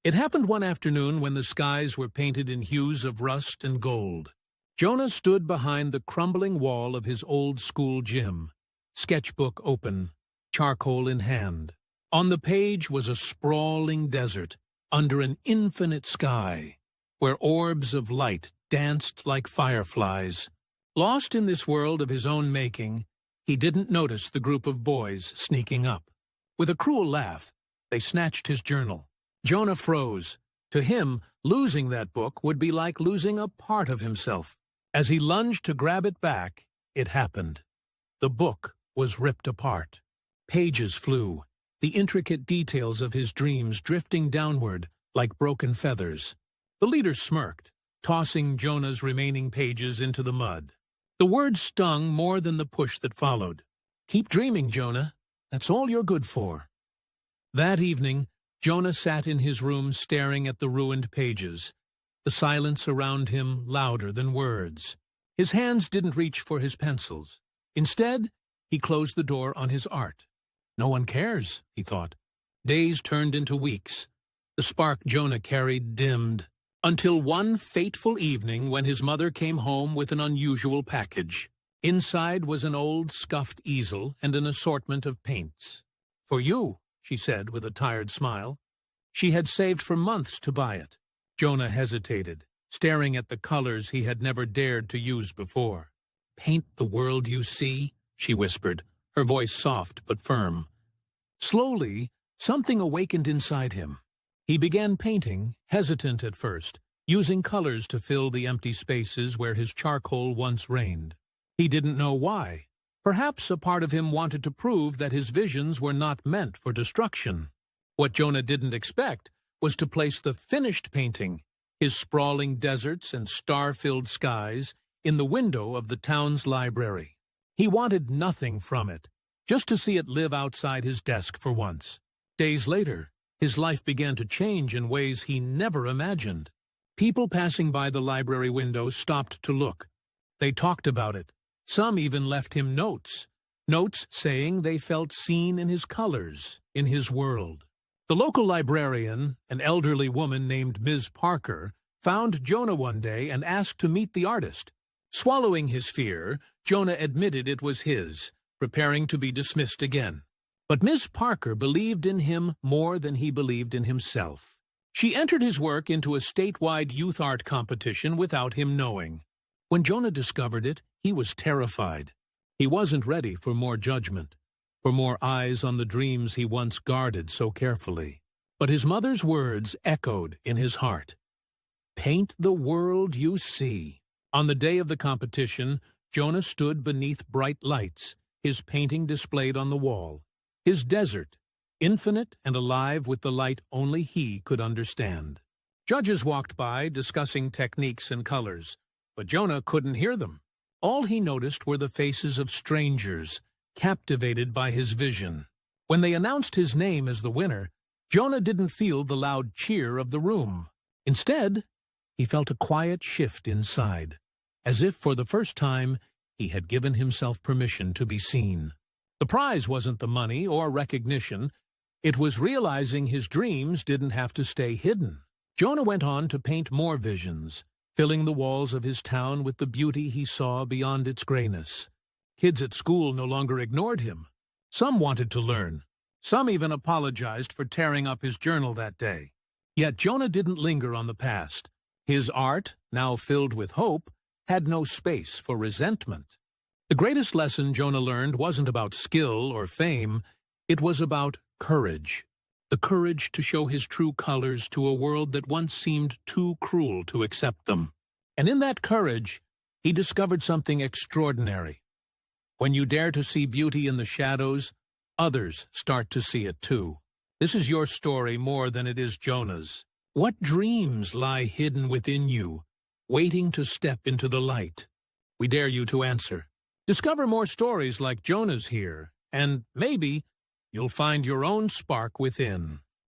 It happened one afternoon when the skies were painted in hues of rust and gold. Jonah stood behind the crumbling wall of his old school gym, sketchbook open, charcoal in hand. On the page was a sprawling desert under an infinite sky, where orbs of light danced like fireflies. Lost in this world of his own making, he didn't notice the group of boys sneaking up. With a cruel laugh, they snatched his journal. Jonah froze. To him, losing that book would be like losing a part of himself. As he lunged to grab it back, it happened. The book was ripped apart. Pages flew, the intricate details of his dreams drifting downward like broken feathers. The leader smirked, tossing Jonah's remaining pages into the mud. The words stung more than the push that followed. "Keep dreaming, Jonah. That's all you're good for." That evening, Jonah sat in his room staring at the ruined pages, the silence around him louder than words. His hands didn't reach for his pencils. Instead, he closed the door on his art. No one cares, he thought. Days turned into weeks. The spark Jonah carried dimmed, until one fateful evening when his mother came home with an unusual package. Inside was an old, scuffed easel and an assortment of paints. "For you," she said with a tired smile. She had saved for months to buy it. Jonah hesitated, staring at the colors he had never dared to use before. "Paint the world you see," she whispered, her voice soft but firm. Slowly, something awakened inside him. He began painting, hesitant at first, using colors to fill the empty spaces where his charcoal once reigned. He didn't know why. Perhaps a part of him wanted to prove that his visions were not meant for destruction. What Jonah didn't expect was to place the finished painting, his sprawling deserts and star-filled skies, in the window of the town's library. He wanted nothing from it, just to see it live outside his desk for once. Days later, his life began to change in ways he never imagined. People passing by the library window stopped to look. They talked about it. Some even left him notes saying they felt seen in his colors, in his world. The local librarian, an elderly woman named Ms. Parker, found Jonah one day and asked to meet the artist. Swallowing his fear, Jonah admitted it was his, preparing to be dismissed again. But Ms. Parker believed in him more than he believed in himself. She entered his work into a statewide youth art competition without him knowing. When Jonah discovered it, he was terrified. He wasn't ready for more judgment, for more eyes on the dreams he once guarded so carefully. But his mother's words echoed in his heart. "Paint the world you see." On the day of the competition, Jonah stood beneath bright lights, his painting displayed on the wall. His desert, infinite and alive with the light only he could understand. Judges walked by, discussing techniques and colors, but Jonah couldn't hear them. All he noticed were the faces of strangers, captivated by his vision. When they announced his name as the winner, Jonah didn't feel the loud cheer of the room. Instead, he felt a quiet shift inside, as if for the first time he had given himself permission to be seen. The prize wasn't the money or recognition. It was realizing his dreams didn't have to stay hidden. Jonah went on to paint more visions, filling the walls of his town with the beauty he saw beyond its grayness. Kids at school no longer ignored him. Some wanted to learn. Some even apologized for tearing up his journal that day. Yet Jonah didn't linger on the past. His art, now filled with hope, had no space for resentment. The greatest lesson Jonah learned wasn't about skill or fame. It was about courage. The courage to show his true colors to a world that once seemed too cruel to accept them. And in that courage, he discovered something extraordinary. When you dare to see beauty in the shadows, others start to see it too. This is your story more than it is Jonah's. What dreams lie hidden within you, waiting to step into the light? We dare you to answer. Discover more stories like Jonah's here, and maybe you'll find your own spark within.